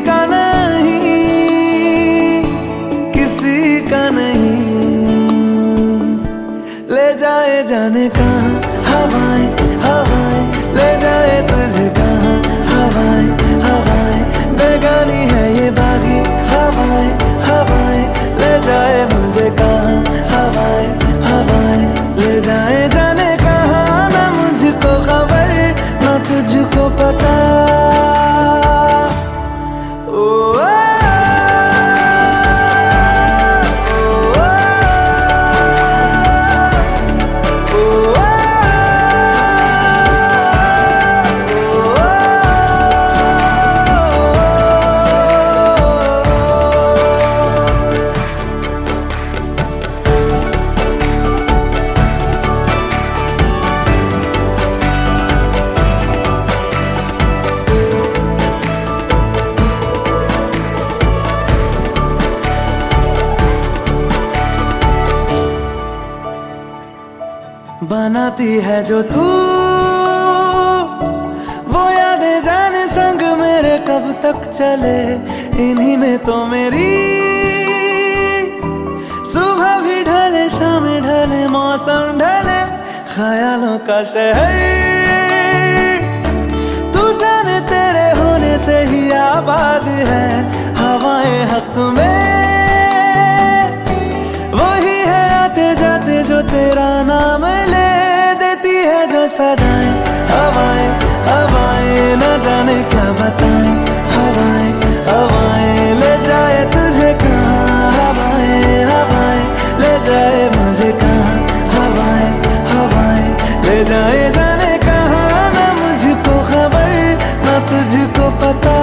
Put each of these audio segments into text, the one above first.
का नहीं, किसी का नहीं। ले जाए जाने कहाँ हवाएं हवाएं, ले जाए तुझे कहाँ हवाएं हवाएं। बेगानी है ये बागी हवाएं हवाएं, ले जाए मुझे कहाँ हवाएं हवाएं। ले जाए जाने कहाँ, ना मुझको खबर ना तुझको पता। बनाती है जो तू वो यादें जाने संग मेरे कब तक चले। इन्हीं में तो मेरी सुबह भी ढले शाम ढले मौसम ढले। ख्यालों का शहर तू जाने तेरे होने से ही आबाद है। हवाएं हक में वही है आते जाते जो तेरा नाम ले देती है जो सदाएं। हवाएं हवाएं न जाने क्या बताएं। हवाएं हवाएं ले जाए तुझे कहाँ। हवाएं हवाएं ले जाए मुझे कहाँ। हवाएं हवाएं ले जाए जाने कहाँ, ना मुझको खबर ना तुझको पता।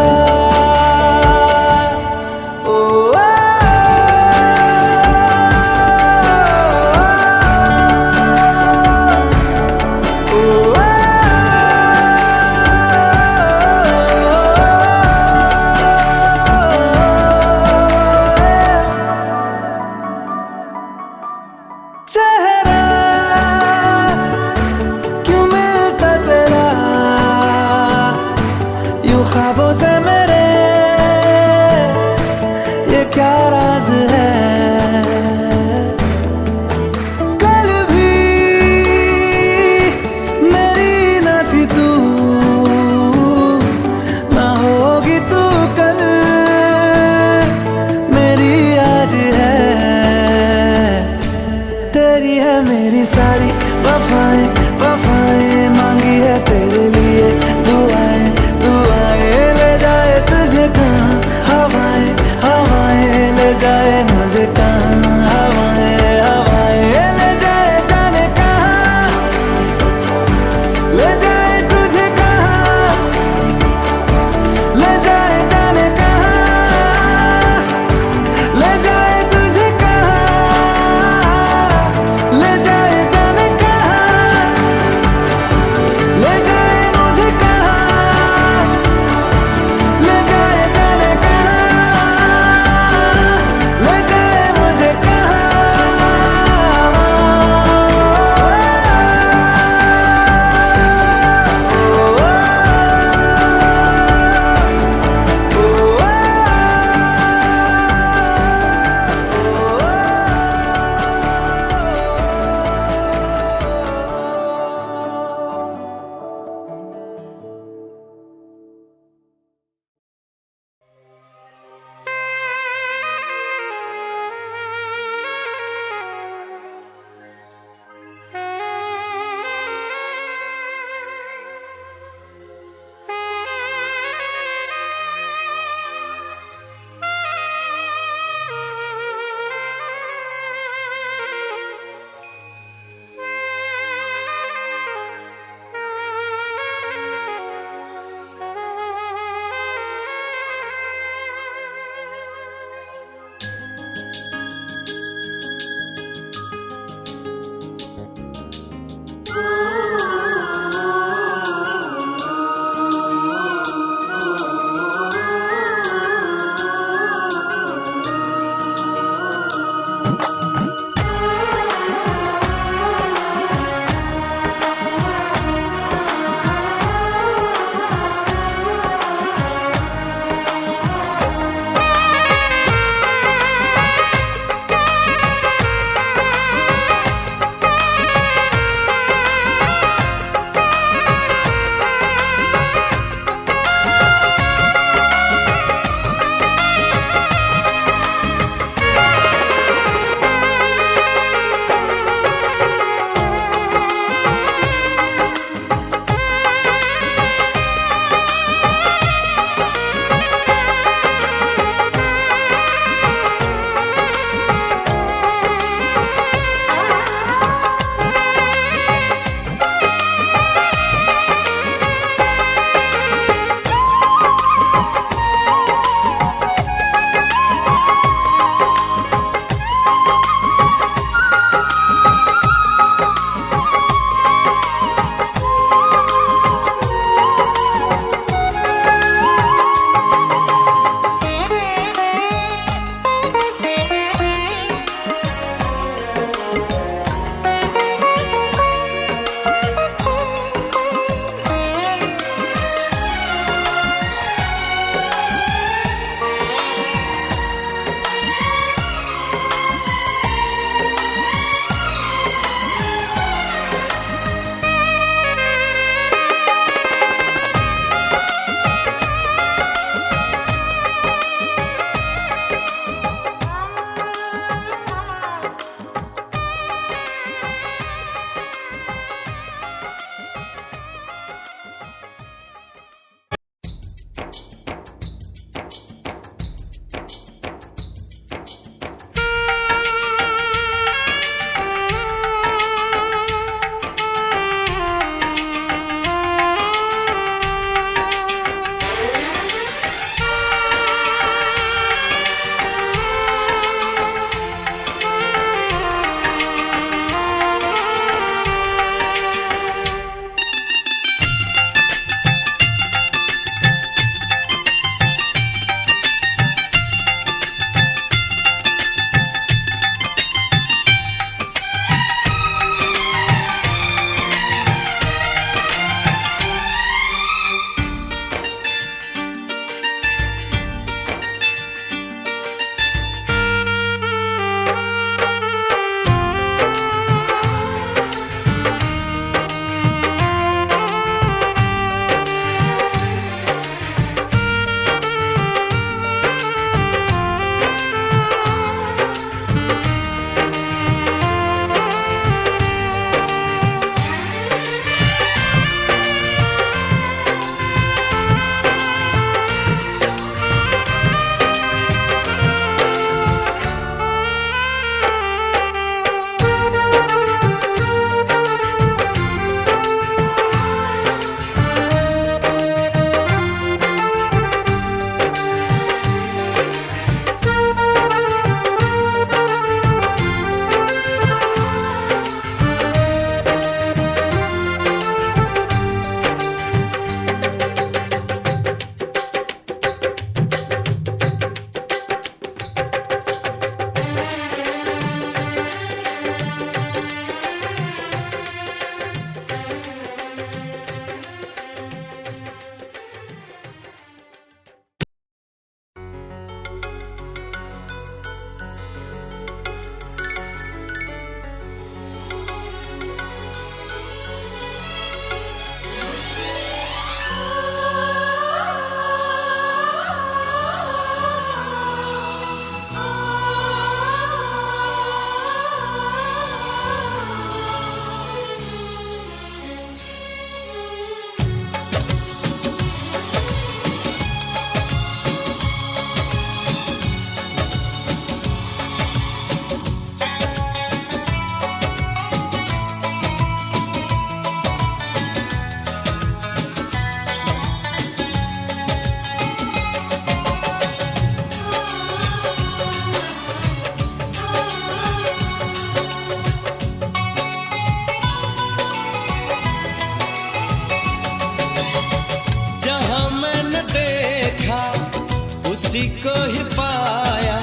उसी को ही पाया।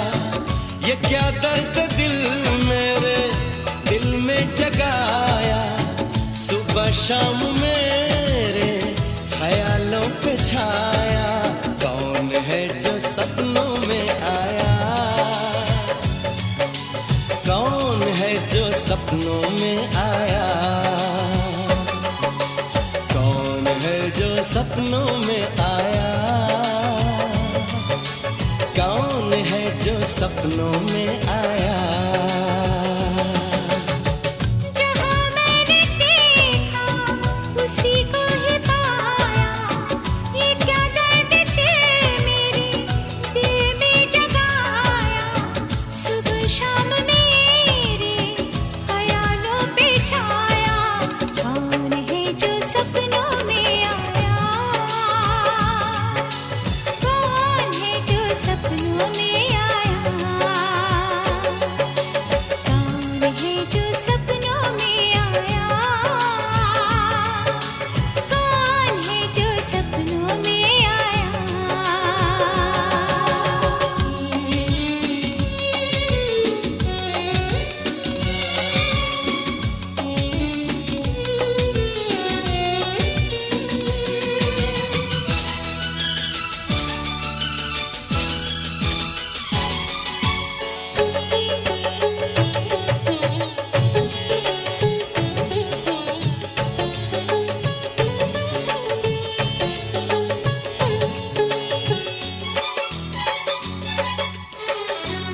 ये क्या दर्द दिल मेरे दिल में जगाया, सुबह शाम मेरे ख्यालों पे छाया। कौन है जो सपनों में आया, कौन है जो सपनों में आया, कौन है जो सपनों में आया, कौन है जो सपनों में आया। जहाँ मैंने देखा उसी को ही पाया। ये क्या दर्द थे मेरे दिल में जगाया, सुबह शाम मेरे ख्यालों पे छाया। कौन है जो सपनों में आया, कौन है जो सपनों में आया, कौन है जो सपनों में आया, कौन है जो सपनों में आया।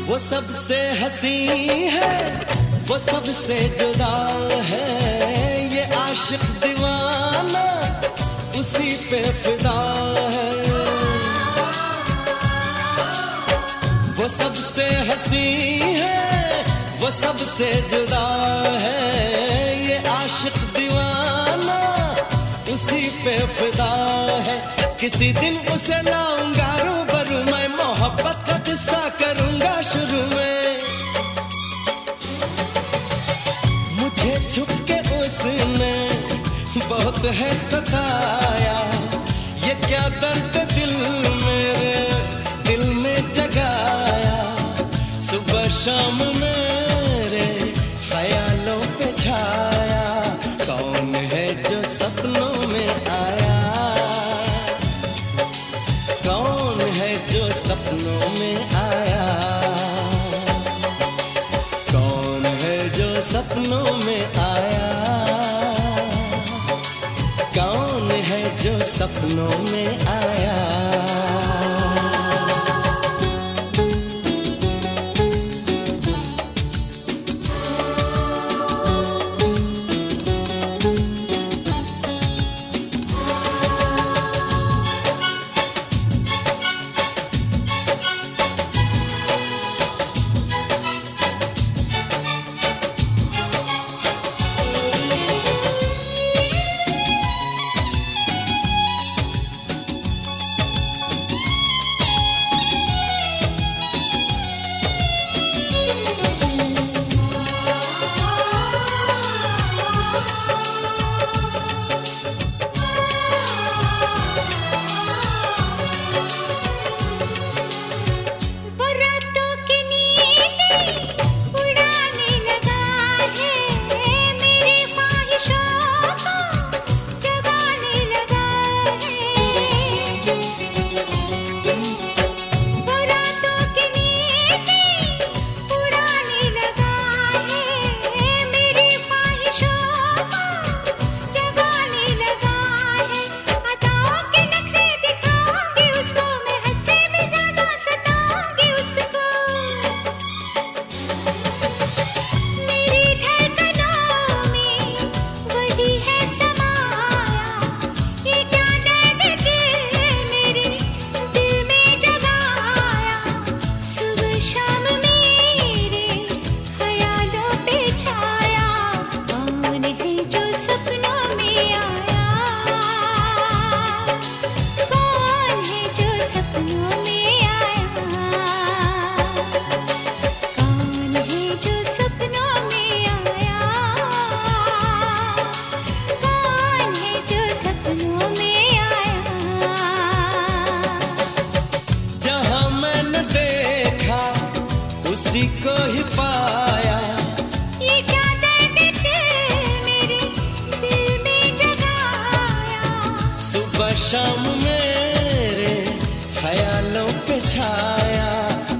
वो सबसे हंसी है, वो सबसे जुदा है, ये आशिक दीवाना उसी पे फिदा है। वो सबसे हंसी है, वो सबसे जुदा है, ये आशिक दीवाना उसी पे फिदा है। किसी दिन उसे लाऊंगा रूबरू, मैं मोहब्बत का किस्सा करूंगा शुरू में। मुझे छुप के उसने बहुत है सताया, ये क्या दर्द दिल मेरे दिल में जगाया। सुबह शाम मेरे ख्यालों पे छाया। कौन है जो सपनों में आया, कौन है जो सपनों में आया, कौन है जो सपनों में आया, कौन है जो सपनों में आया। उसी को ही पाया। ये क्या दर्द दिल मेरे दिल में जगाया। सुबह शाम मेरे ख्यालों पे छाया।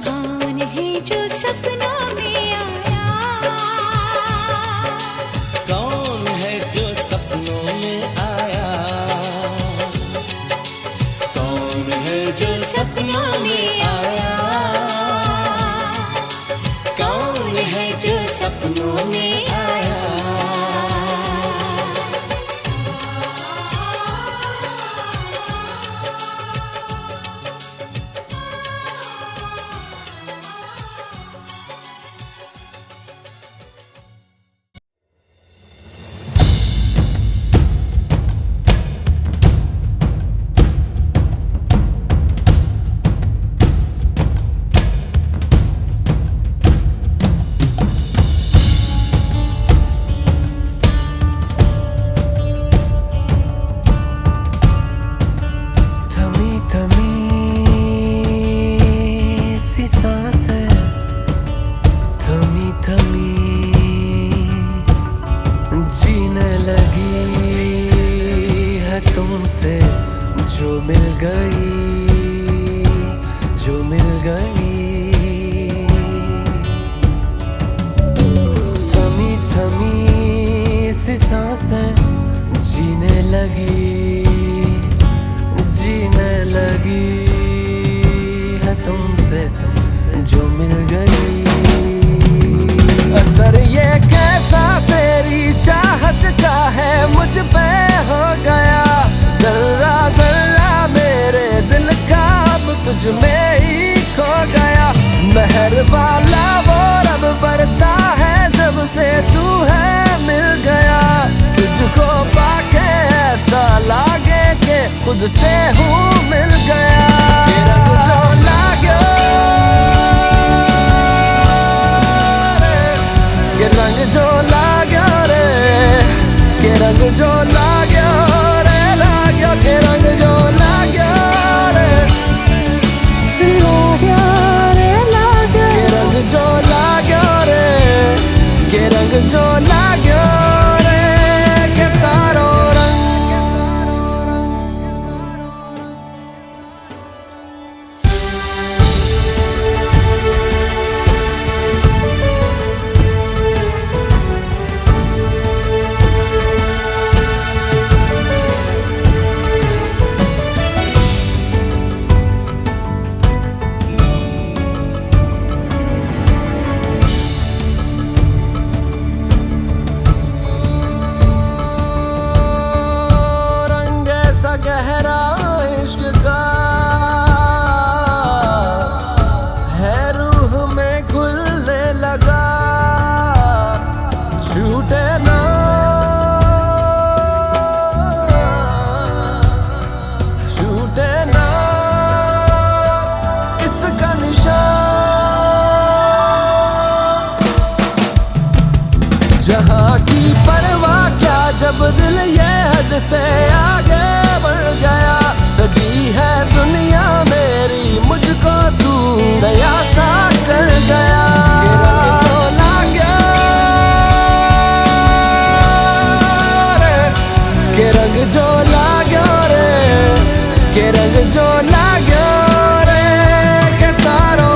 कौन है जो सपनों में आया। कौन है जो सपनों में आया। कौन है जो सपनों में आया। कौन है जो सपनों में आया। जीने लगी है तुमसे जो मिल गई, जो मिल गई। थमी थमी सी सांसें जीने लगी, जीने लगी है तुमसे जो मिल गई। असर ये कैसा तेरी चाहत का है मुझ पे हो गया। जर्रा जर्रा मेरे दिल का अब तुझ में ही खो गया। मेहर वाला वो रब बरसा है जब से तू है मिल गया। तुझको पाके ऐसा लागे के खुद से हूँ मिल गया। ये रंग जो लागो के रंग जो लाग्यो रे, के रंग जो लाग्यो रे, लाग्यो के रंग जो लाग्यो रे, लाग्यो रे लाग्यो के रंग जो लाग्यो रे, के रंग जो लाग्यो रे, के तारो रंग। गहरा इश्क का है रूह में घुलने लगा। छूटे ना छूटे ना इसका निशान। जहाँ की परवाह क्या जब दिल ये हद से आगे बढ़ गया। सजी है दुनिया मेरी मुझको तू नया सा कर गया। के रंग जो लाग्यो रे, के रंग जो लाग्यो रे, के रंग जो लाग्यो रे, के तारो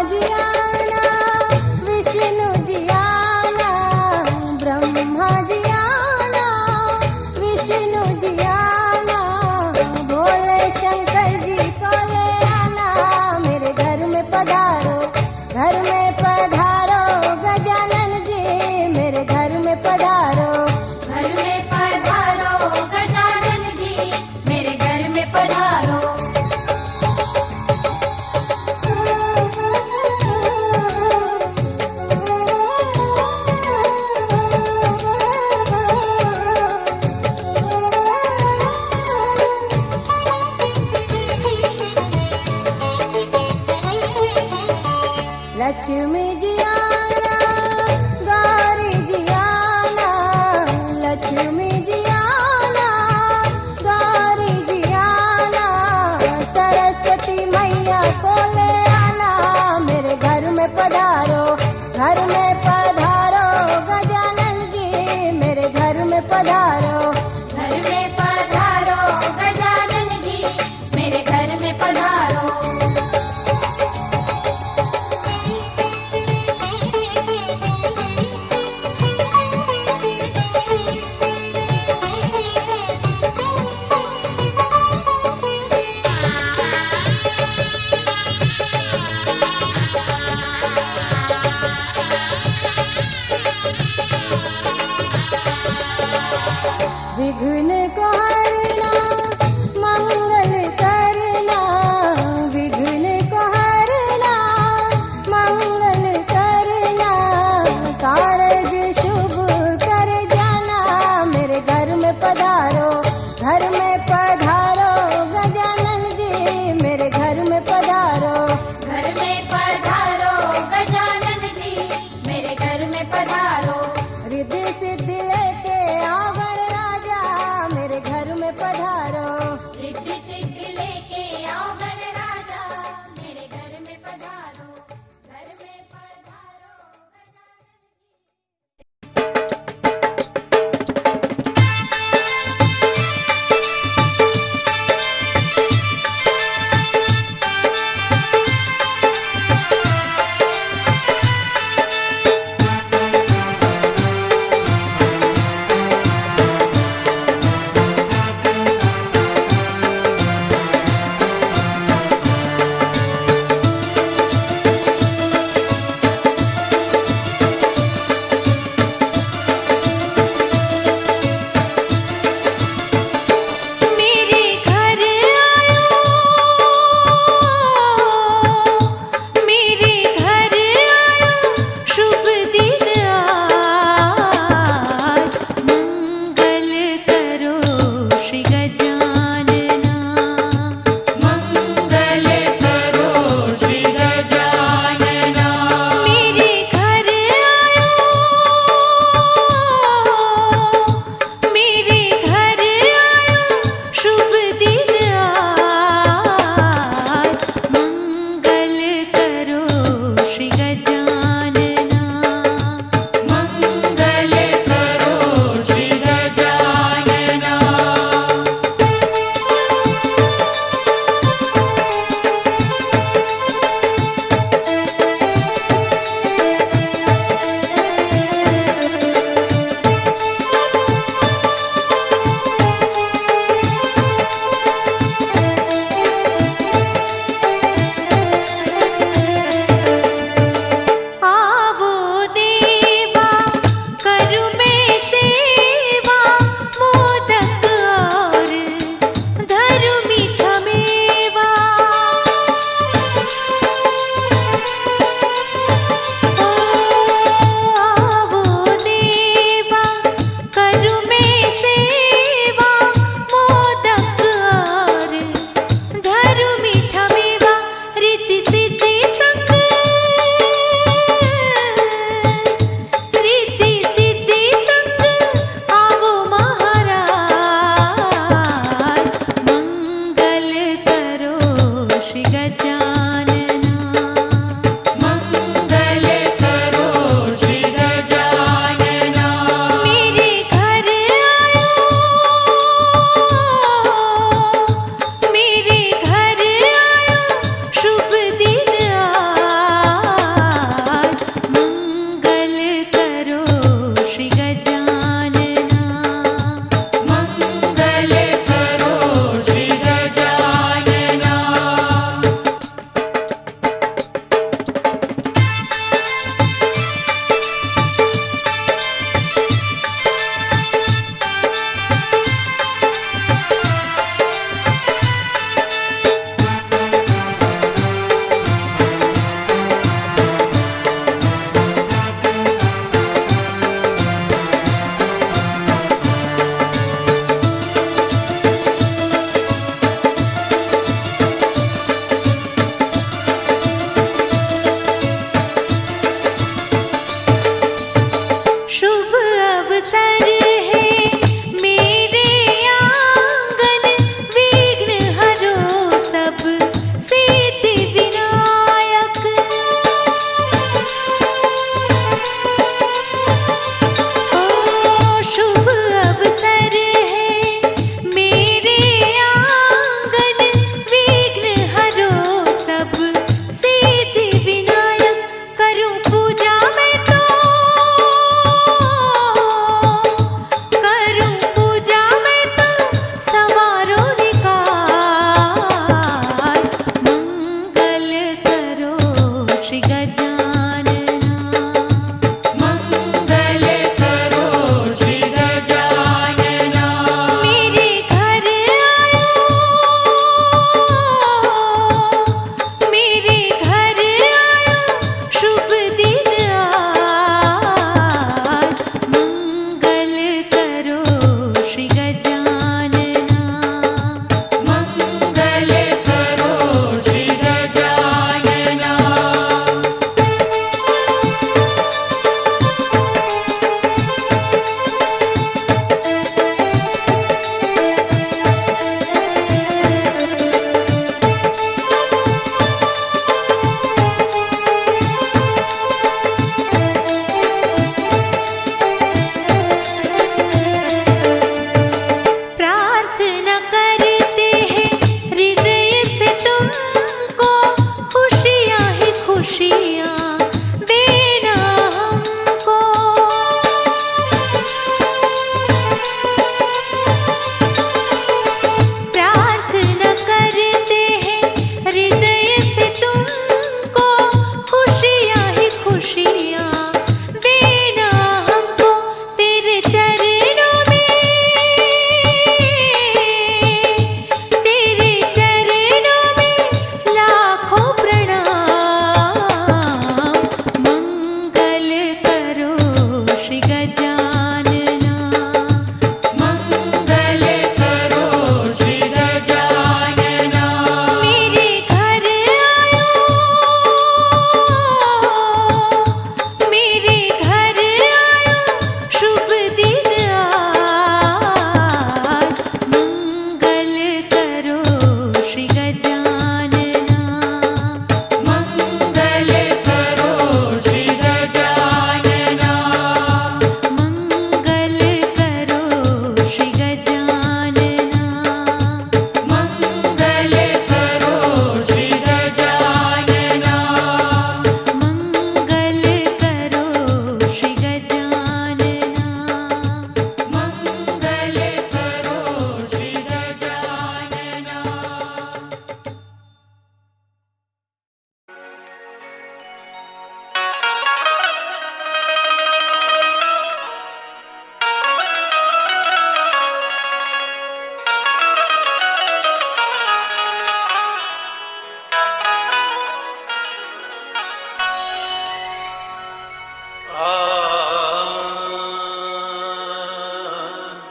जी आना, विष्णु जी आना, ब्रह्मा जी आना, विष्णु जी आना, भोले शंकर जी को ले आना, मेरे घर में पधारो, घर में पधारो गजानन जी, मेरे घर में पधारो, घर में पधारो गजानन जी, मेरे घर में पधारो। लक्ष्मी जी आना, गौरी जी आना, लक्ष्मी जी आना, गौरी जी आना, सरस्वती मैया को ले आना, मेरे घर में पधारो, घर में पधारो गजानन जी, मेरे घर में पधारो, घर में पधारो गजानन जी, मेरे घर में पधारो। विघ्न को हरना, मंगल करना, विघ्न को हरना, मंगल करना, कारज शुभ कर जाना, मेरे घर में पधारो, घर में पधारो गजानन जी, मेरे घर में पधारो, घर में पधारो गजानन जी, मेरे घर में पधारो। रिद्धि सिद्धि लेके आओ गणराजा, मेरे घर में पधारो, रिद्धि सिद्धि लेके आओ गणराजा, मेरे घर में पधारो, घर में पधारो गजानन जी।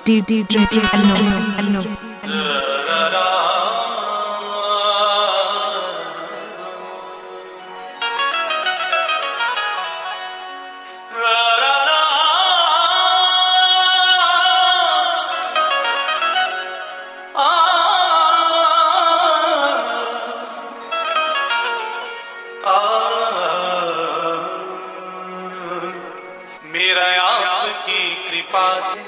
DJ Anno. मेरा आपकी कृपा से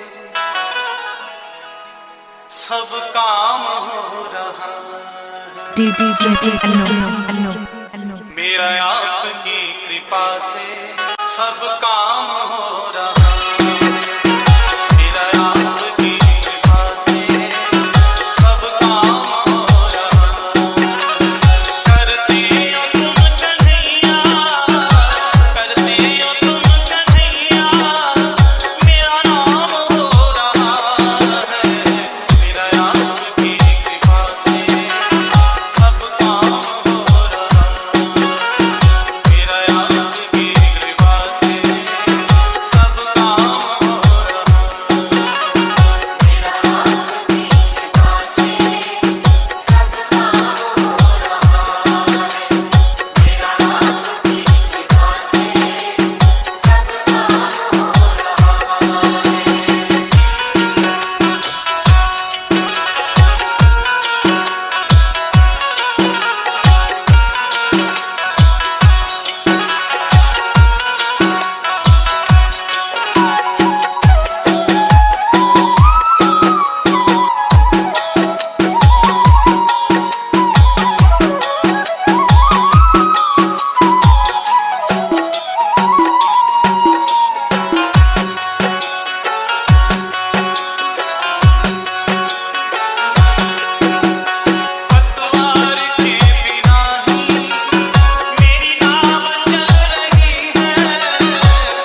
सब काम हो रहा है। DJ Anno. मेरा आपकी कृपा से सब काम हो रहा है। मेरा आपकी कृपा से सब काम हो रहा है। करते हो तुम कन्हैया, करते हो तुम कन्हैया, मेरा नाम हो रहा है। मेरा आपकी कृपा से सब काम हो रहा है। मेरा आपकी कृपा से सब काम हो रहा पतवार के बिना ही मेरी नाव चल रही है।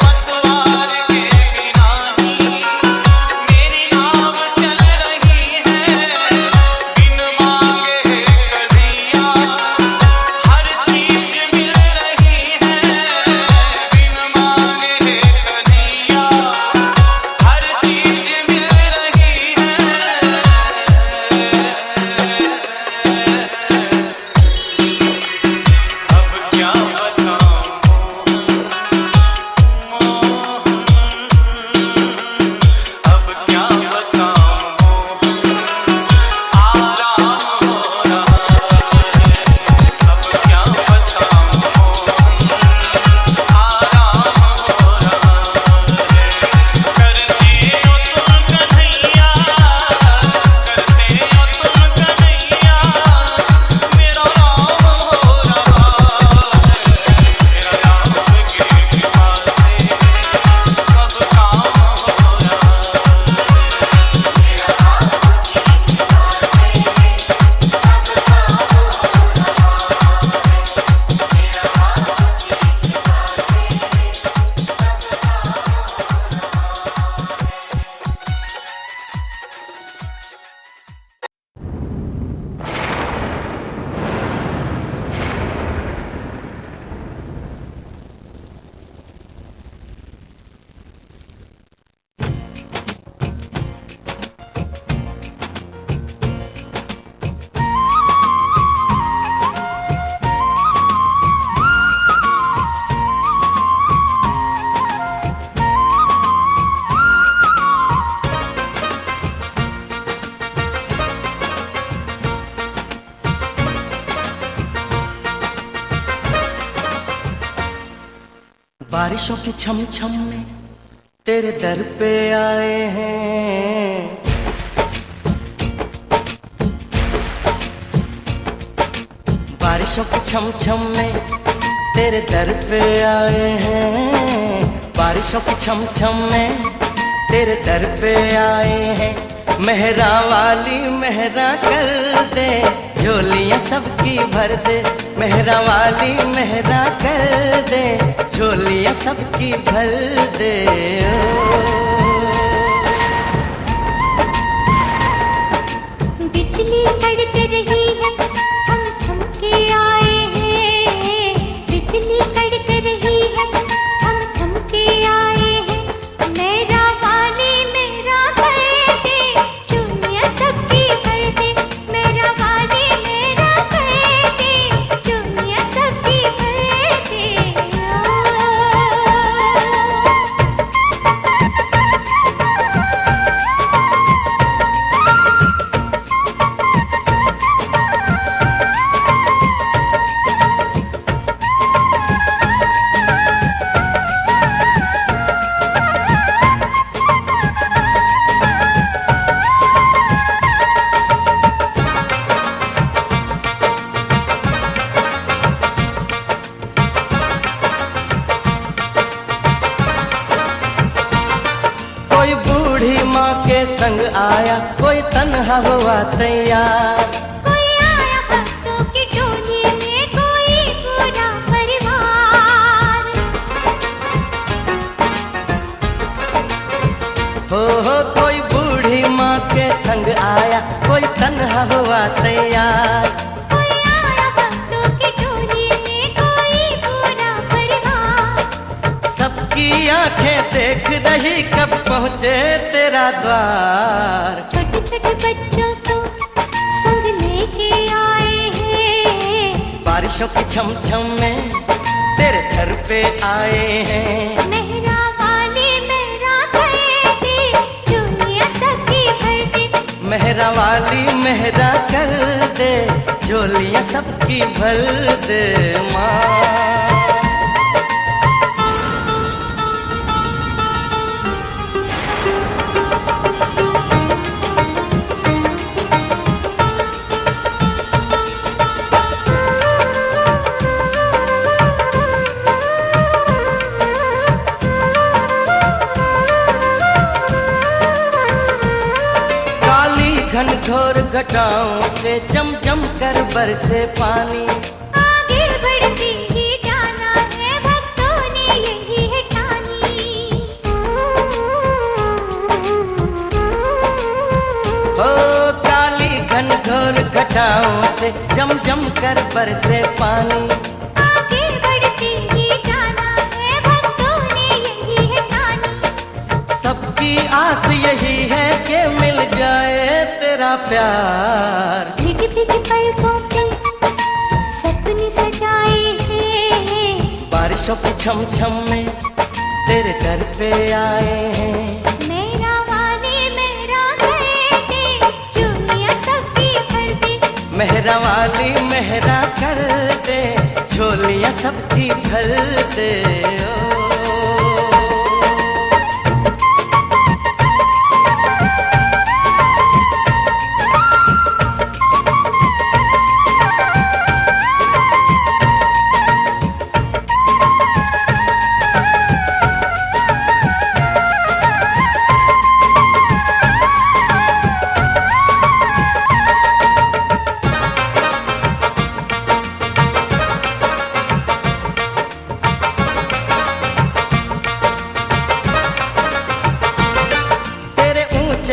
पतवार के बिना ही मेरी नाव चल रही है। बिन मांगे कन्हैया हर चीज मिल रही है। बिन मांगे कन्हैया हर चीज मिल रही है। अब क्या बताऊं मोहन, अब क्या बताऊं आराम हो रहा है। अब क्या बताऊं आराम हो रहा है। करते हो तुम कन्हैया, करते हो तुम कन्हैया, मेरा नाम हो रहा है। मेरा नाम की कृपा से सब काम हो रहा बारिशों के छम छम में तेरे दर पे आए हैं। बारिशों के छम छम में तेरे दर पे आए हैं। बारिशों के छम छम में तेरे दर पे आए हैं। मेहरा वाली मेहरा कर दे, झोलियां सबकी भर दे। मेहरा वाली मेहरा कर दे, झोलियां सबकी भर दे। बिजली कड़क रही है, हम थम के आए हैं। बिजली कड़क रही है, हम थम के आए हैं। मेरा वाली मेरा कर दे, संग आया, कोई तन्हा हुआ तैयार। कोई आया भक्तों की टोली में, कोई पूरा परिवार। हो कोई बूढ़ी माँ के संग आया, कोई तन्हा हुआ तैयार। कोई आया भक्तों की टोली में, कोई पूरा परिवार। सबकी आंखें देख रही कब पहुँचे तेरा द्वार। छोटे छोटे बच्चों को संग लेके आए हैं, बारिशों की छम छम में तेरे घर पे आए हैं। मेहरा वाली मेहरा कहती, चुनिया सबकी भरती। मेहरा वाली मेहरा कर दे, झोलियां सबकी भर दे माँ। घनघोर घटाओं से जम जम कर बरसे पानी। आगे बढ़ती ही जाना है, भक्तों ने यही है ठानी। हो काली घनघोर घटाओं से जम जम कर बरसे पानी। आगे बढ़ती ही जाना है, भक्तों ने यही है ठानी। सबकी आस यही है कि मिल जाए तेरा प्यार। भीगी भीगी पलकों पे सपने सजाए हैं, बारिशों की छम छम में तेरे दर पे आए हैं। मेरा वाली मेरा कहते, चुनिया सबकी भर दे। मेहरा वाली मेहरा कर दे, झोलियां सबकी भर दे ओ।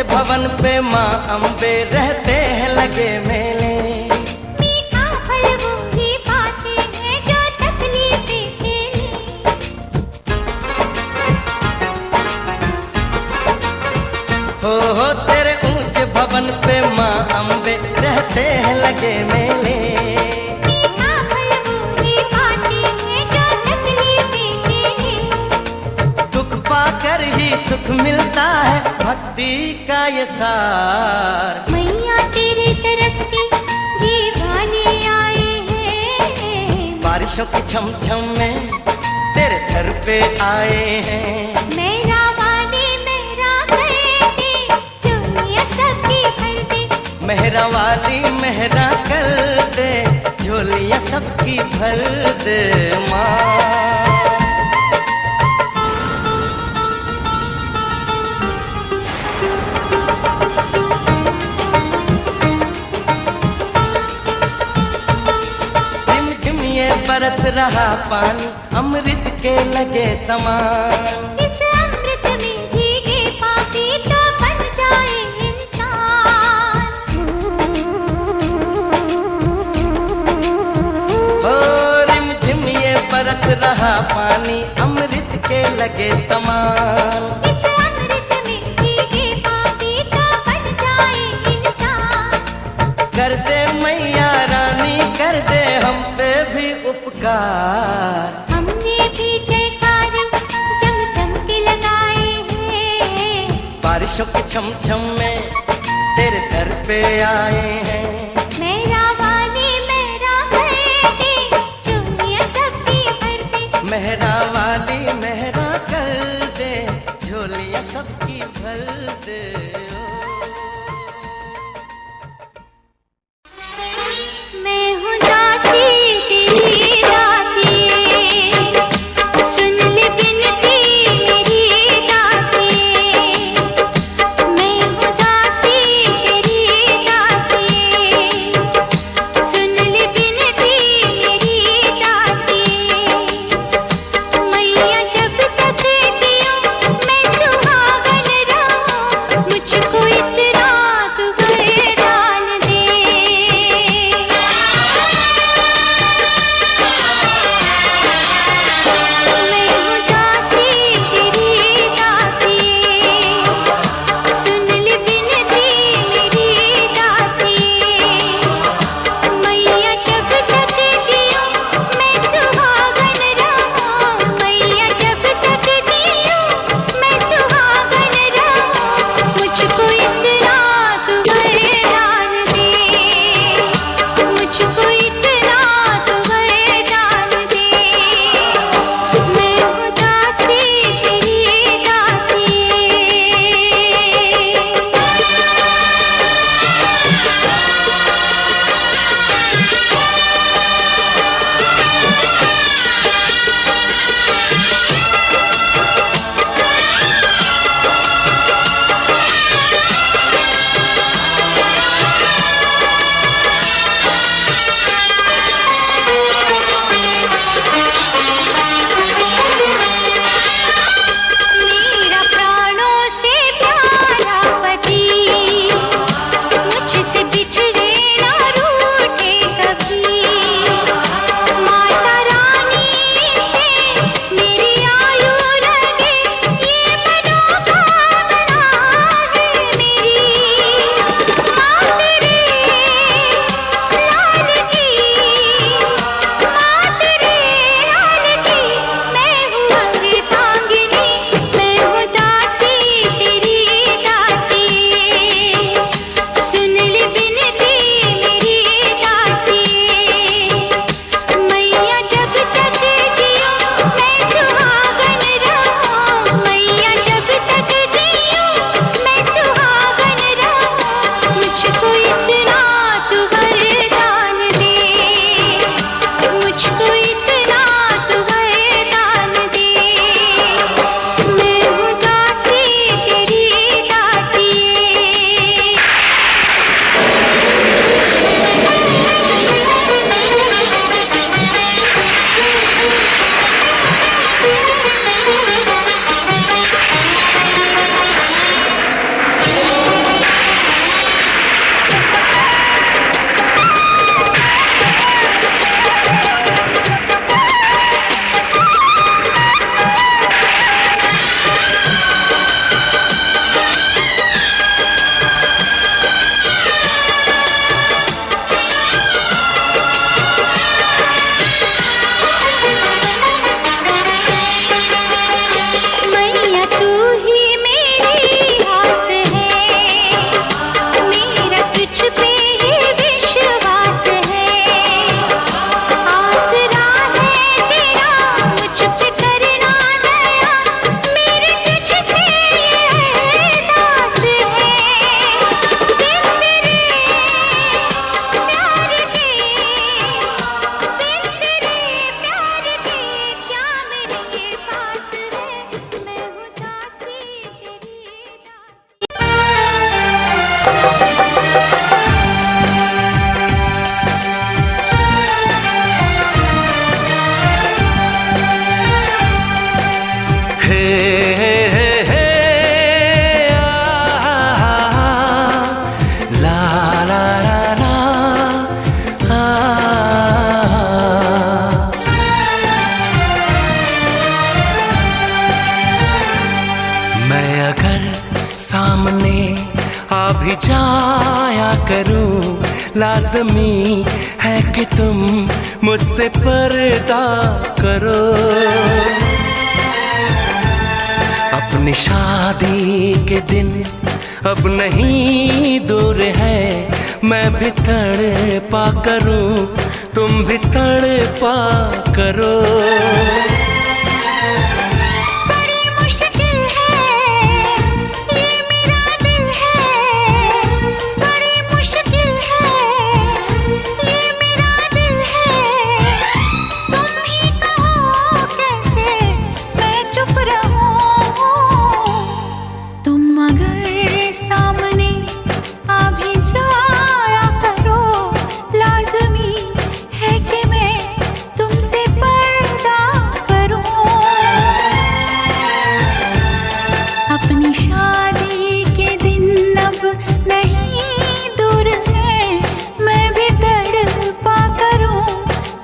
भवन पे माँ अम्बे रहते हैं लगे मेले। मीठा फल वो ही पाते हैं जो तकलीफें झेले। हो तेरे ऊंचे भवन पे माँ अम्बे रहते हैं लगे मेले। मीठा फल वो ही पाते हैं जो तकलीफें झेले। दुख पाकर ही सुख मिलता है, भक्ति का ये सार। मैया तेरे तरस के दीवाने आए हैं, बारिशों की छम छम में तेरे घर पे आए हैं। मेरा वाली मेरा कहते, चुनिया सबकी भर दे। मेहरा वाली मेहरा कर दे, झोलियां सबकी भर दे माँ। बरस रहा पानी, अमृत के लगे समान। इस अमृत में भीगे पापी तो बन जाए इंसान। हो रिमझिम ये बरस रहा पानी, अमृत के लगे समान। इस अमृत में भीगे पापी तो बन जाए इंसान। कर दे मैया रानी, कर दे हम पे भी उपकार। हमने भी जयकारे जम जम के लगाए हैं, बारिशों के छम छम में तेरे दर पे आए हैं। मेरा वाली मेरा कहते, चुनिया सबकी भर दे। मेहरा वाली मेहरा कर दे, झोलियां सबकी भर दे ओ। मैं हूँ दासी तेरी दातिये, सुन ले बिनती मेरी दातिये। मैं हूँ करूं, लाज़मी है कि तुम मुझसे पर्दा करो। अपनी शादी के दिन अब नहीं दूर है, मैं भी तड़पा करूं, तुम भी तड़पा करो। बड़ी मुश्किल है ये मेरा दिल है, बड़ी मुश्किल है ये मेरा दिल है। तुम ही कहो कैसे मैं चुप रहूं, तुम अगर सामने आ भी जाया करो, लाज़मी है कि मैं तुमसे पर्दा करूं। अपनी शादी के दिन अब नहीं दूर है, मैं भी तड़पा करूं,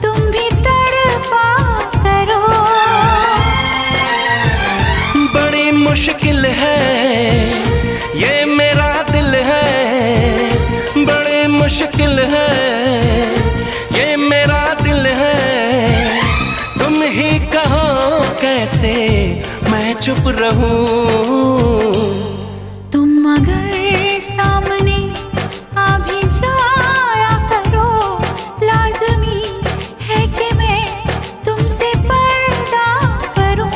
तुम भी तड़पा करो। बड़ी मुश्किल है ये मेरा दिल है, बड़ी मुश्किल है ये मेरा दिल है। तुम ही कहो कैसे मैं चुप रहूं, तुम अगर सामने आ भी जाया करो, लाज़मी है कि मैं तुमसे पर्दा करूं।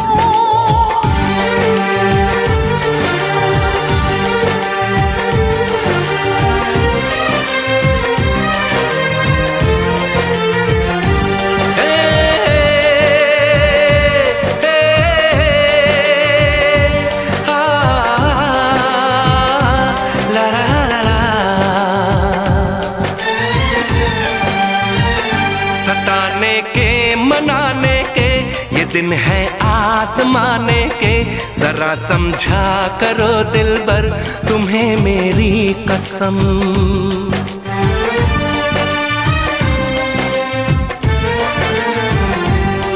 सताने के मनाने के ये दिन है आजमाने के, जरा समझा करो दिलबर तुम्हें मेरी कसम।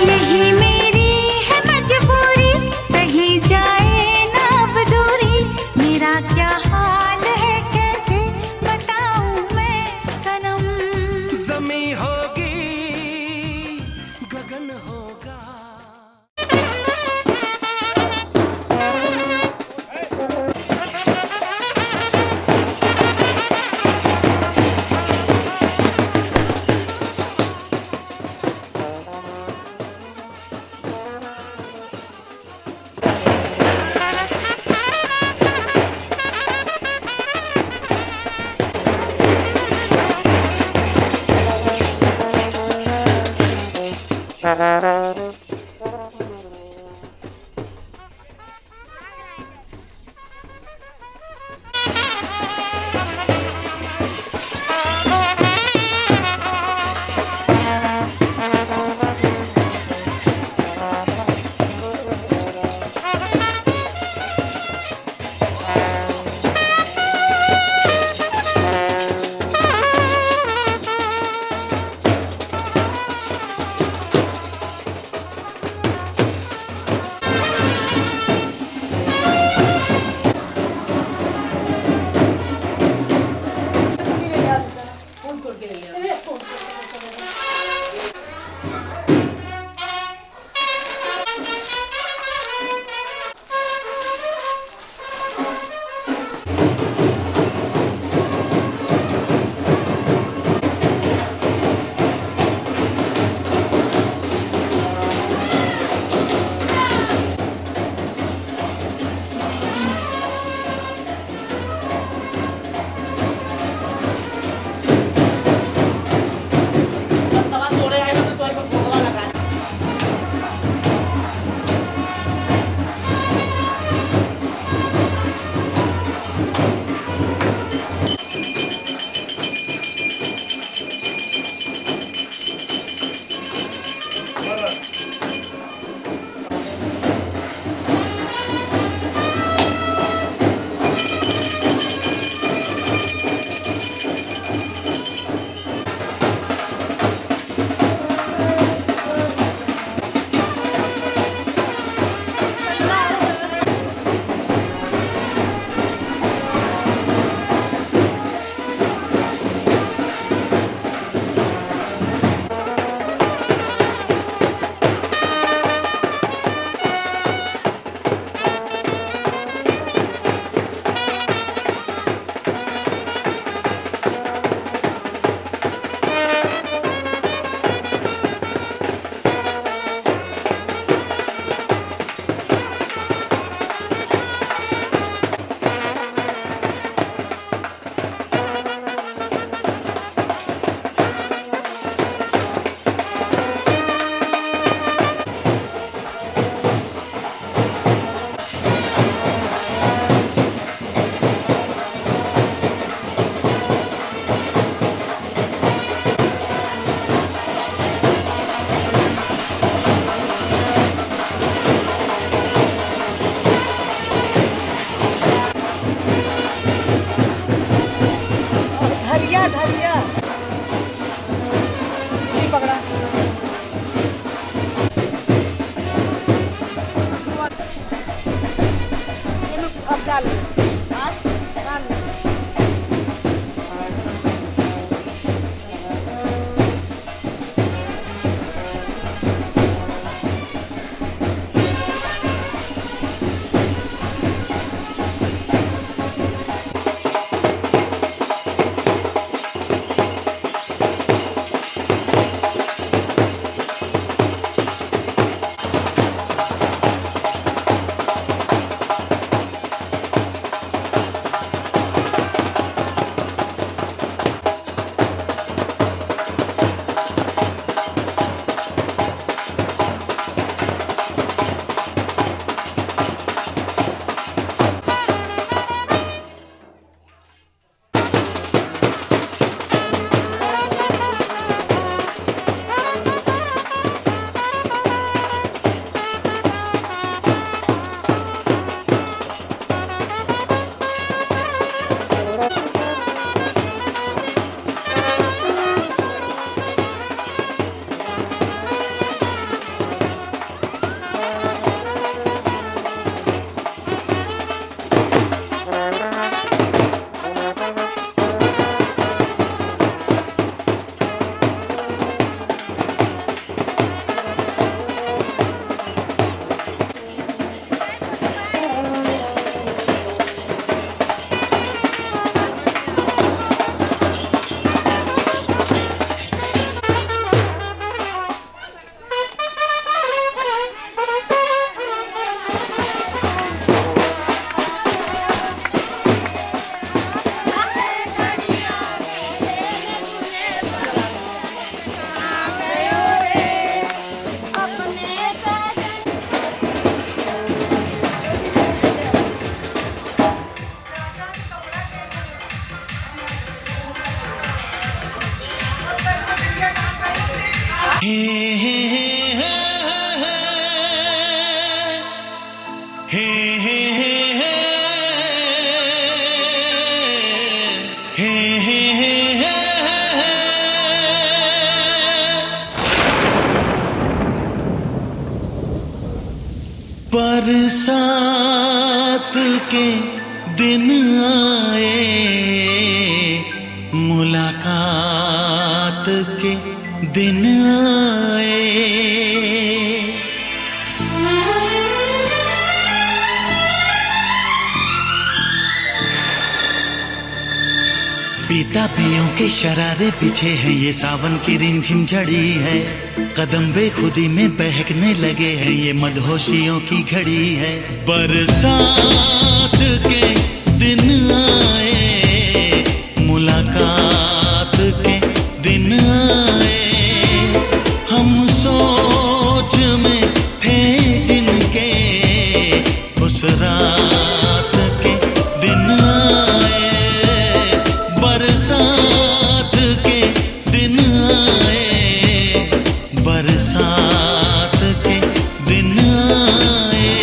यही मेरी है मजबूरी, सही जाए ना अब दूरी, मेरा क्या हाल है कैसे बताऊं मैं सनम। ज़मीं होगी गगन होगा। हे हे हे हे हे हे हे हे बरसात के दिन आए, मुलाकात के दिन आए। पीता पियों के शरारे पीछे हैं, ये सावन की रिमझिम झड़ी है। कदम बेखुदी में बहकने लगे हैं, ये मदहोशियों की घड़ी है। बरसात के दिन आए, मुलाकात के दिन आए। हम सोच में थे जिनके, उस रात के दिन आए। बरसात के दिन आए, बरसात के दिन आए।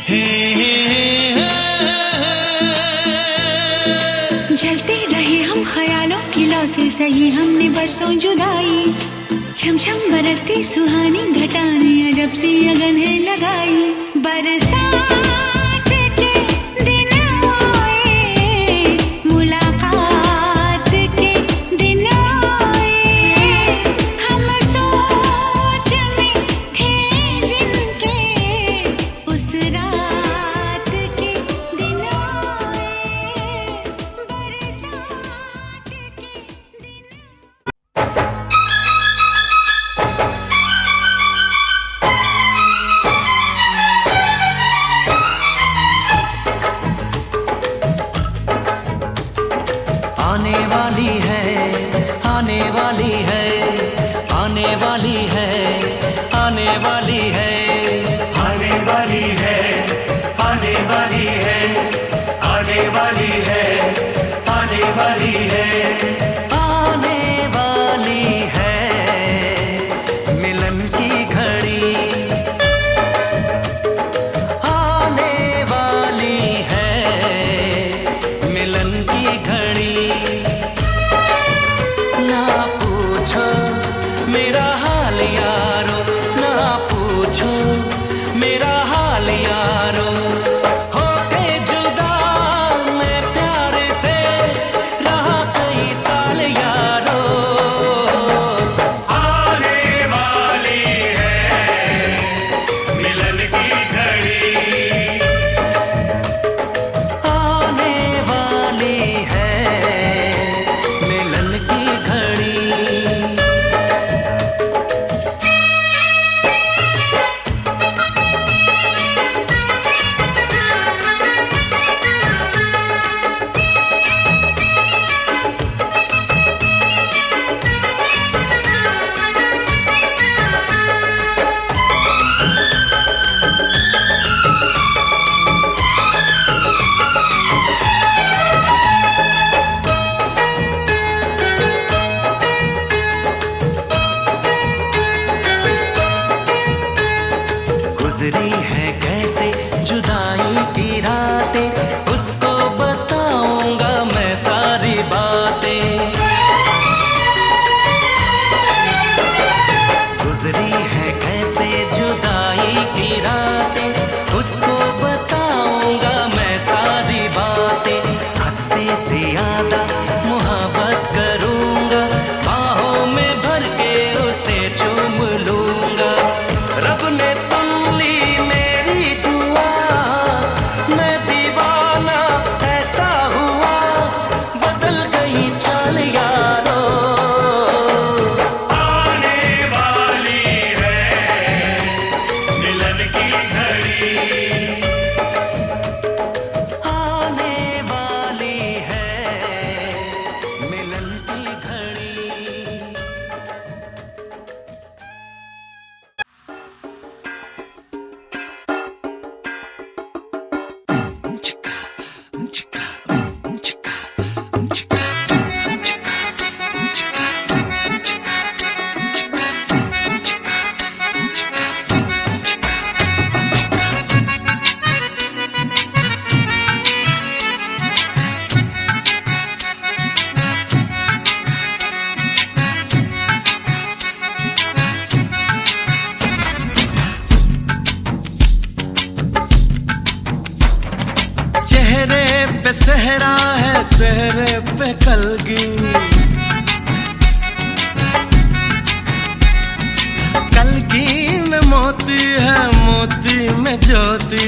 हे जलते रहे हम ख्यालों की लौ से, सही हमने बरसों जुदाई। छम छम बरसती सुहानी घटाने, अजब सी अगन है लगाई। बरसात के दिन आए, मुलाकात के दिन आए। हम सोच में थे जिनके, उस रात के दिन आए। बरसात के दिन आने वाली है, आने वाली है, आने वाली है, आने वाली है, आने वाली है, आने वाली है, आने वाली है, आने वाली है, आने वाली है मिलन की घड़ी। आने वाली है मिलन की घड़ी। ना पूछो मेरा हाल यारो, ना पूछो मेरा हाल यारो। होके जुदा मैं प्यार से रहा कई साल यारो। आने वाली है मिलन की घड़ी। आने वाली है मिलन की घड़ी। गुजरी है कैसे जुदाई की रातें, उसको बताऊंगा मैं सारी बातें। गुजरी है कैसे जुदाई की रातें, उसको बताऊंगा मैं सारी बातें। हद से ज्यादा मोहब्बत करूंगा, बाहों में भर के उसे चूम लूंगा। रब ने सुन ली मेरी दुआ, मैं दीवाना ऐसा हुआ। बदल गई चाल पे सहरा है, सहरे पे कलगी, कलगी में मोती है, मोती में ज्योति।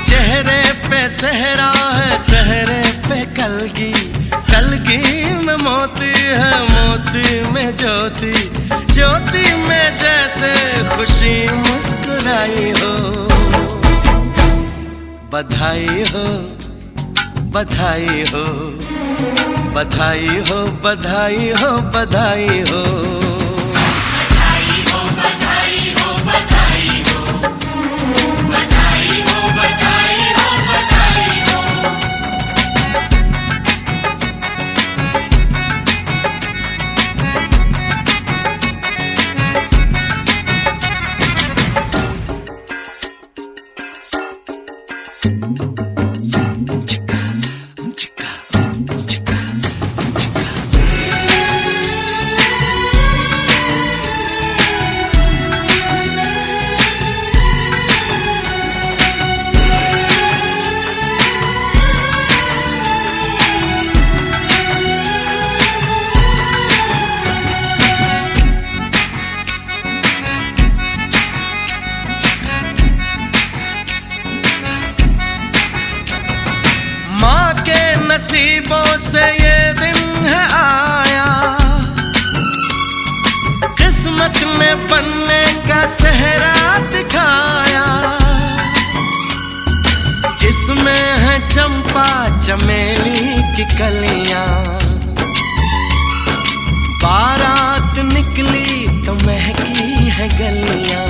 चेहरे पे सहरा है, सहरे पे कलगी, कलगी में मोती है, मोती में ज्योति। ज्योति में जैसे खुशी मुस्कुराई हो, बधाई हो, बधाई हो, बधाई हो, बधाई हो, बधाई हो। नसीबों से ये दिन है आया, किस्मत ने बनने का सेहरा दिखाया, जिसमें है चंपा चमेली की कलियां। बारात निकली तो महकी है गलियां,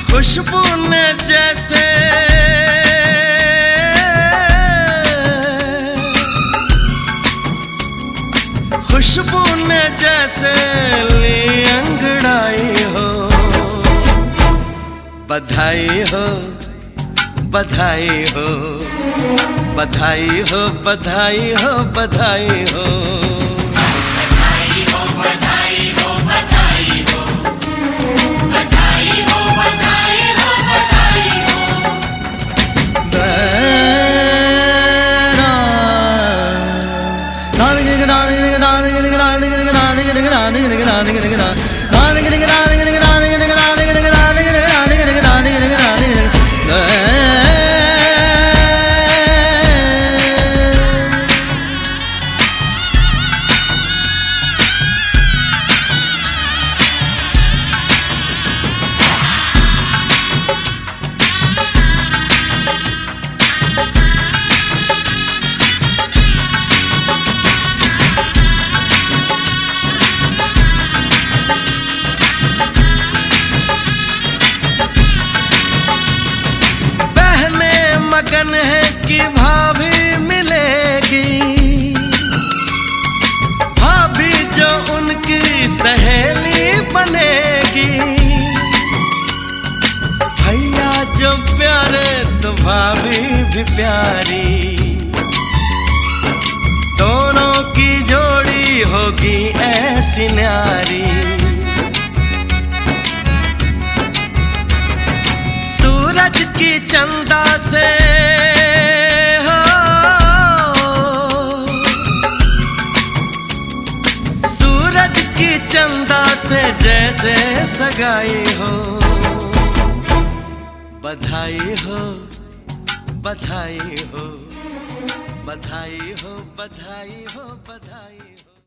खुशबू ने जैसे खुशबू ने जैसे ली अंगड़ाई हो, बधाई हो, बधाई हो, बधाई हो, बधाई हो, बधाई हो। मगन है कि भाभी मिलेगी, भाभी जो उनकी सहेली बनेगी। भैया जो प्यारे तो भाभी भी प्यारी, दोनों की जोड़ी होगी ऐसी न्यारी। सूरज की चंदा से हो, सूरज की चंदा से जैसे सगाई हो, बधाई हो, बधाई हो, बधाई हो, बधाई हो, बधाई हो।